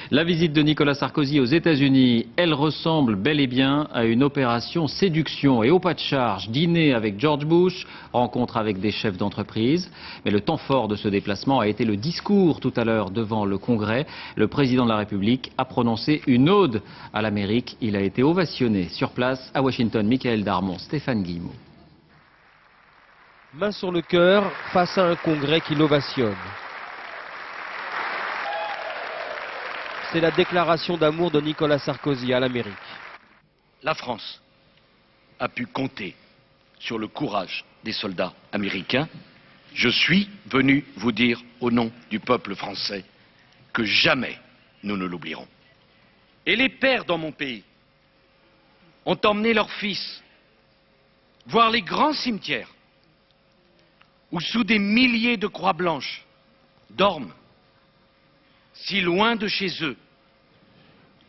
La visite de Nicolas Sarkozy aux États-Unis, elle ressemble bel et bien à une opération séduction. Et au pas de charge, dîner avec George Bush, rencontre avec des chefs d'entreprise. Mais le temps fort de ce déplacement a été le discours tout à l'heure devant le Congrès. Le président de la République a prononcé une ode à l'Amérique. Il a été ovationné sur place à Washington. Michael Darmon, Stéphane Guillemot. Main sur le cœur face à un Congrès qui l'ovationne. C'est la déclaration d'amour de Nicolas Sarkozy à l'Amérique. La France a pu compter sur le courage des soldats américains. Je suis venu vous dire au nom du peuple français que jamais nous ne l'oublierons. Et les pères dans mon pays ont emmené leurs fils voir les grands cimetières où sous des milliers de croix blanches dorment, si loin de chez eux,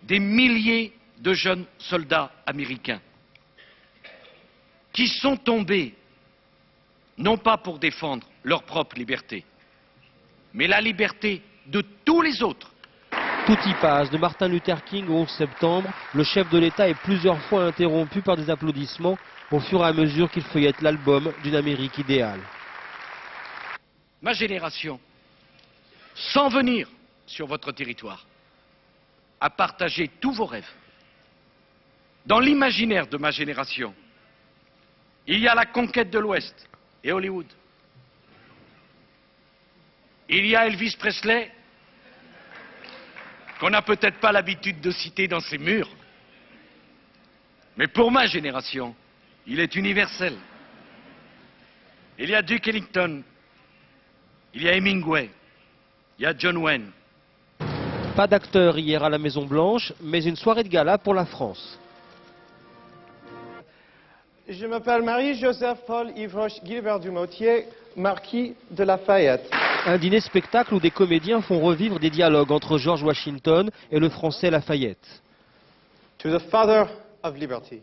des milliers de jeunes soldats américains qui sont tombés, non pas pour défendre leur propre liberté, mais la liberté de tous les autres. Tout y passe, de Martin Luther King au 11 septembre, le chef de l'État est plusieurs fois interrompu par des applaudissements au fur et à mesure qu'il feuillette l'album d'une Amérique idéale. Ma génération, sans venir sur votre territoire, a partagé tous vos rêves. Dans l'imaginaire de ma génération, il y a la conquête de l'Ouest et Hollywood. Il y a Elvis Presley, qu'on n'a peut-être pas l'habitude de citer dans ces murs. Mais pour ma génération, il est universel. Il y a Duke Ellington, il y a Hemingway, il y a John Wayne. Pas d'acteur hier à la Maison Blanche, mais une soirée de gala pour la France. Je m'appelle Marie-Joseph Paul Yves Gilbert Dumotier, marquis de Lafayette. Un dîner spectacle où des comédiens font revivre des dialogues entre George Washington et le français Lafayette. To the father of liberty.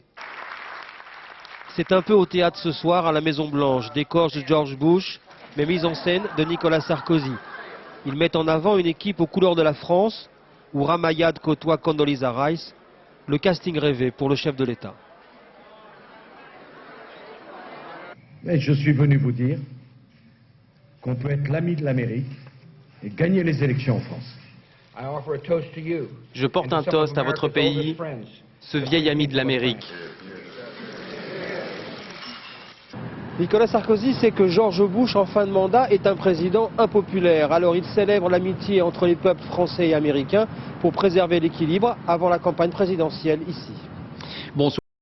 C'est un peu au théâtre ce soir à la Maison Blanche, décor de George Bush, mais mise en scène de Nicolas Sarkozy. Ils mettent en avant une équipe aux couleurs de la France, où Ramayad côtoie Condoleezza Rice, le casting rêvé pour le chef de l'État. Mais je suis venu vous dire qu'on peut être l'ami de l'Amérique et gagner les élections en France. Je porte un toast à votre pays, ce vieil ami de l'Amérique. Nicolas Sarkozy sait que George Bush, en fin de mandat, est un président impopulaire. Alors il célèbre l'amitié entre les peuples français et américains pour préserver l'équilibre avant la campagne présidentielle ici. Bon,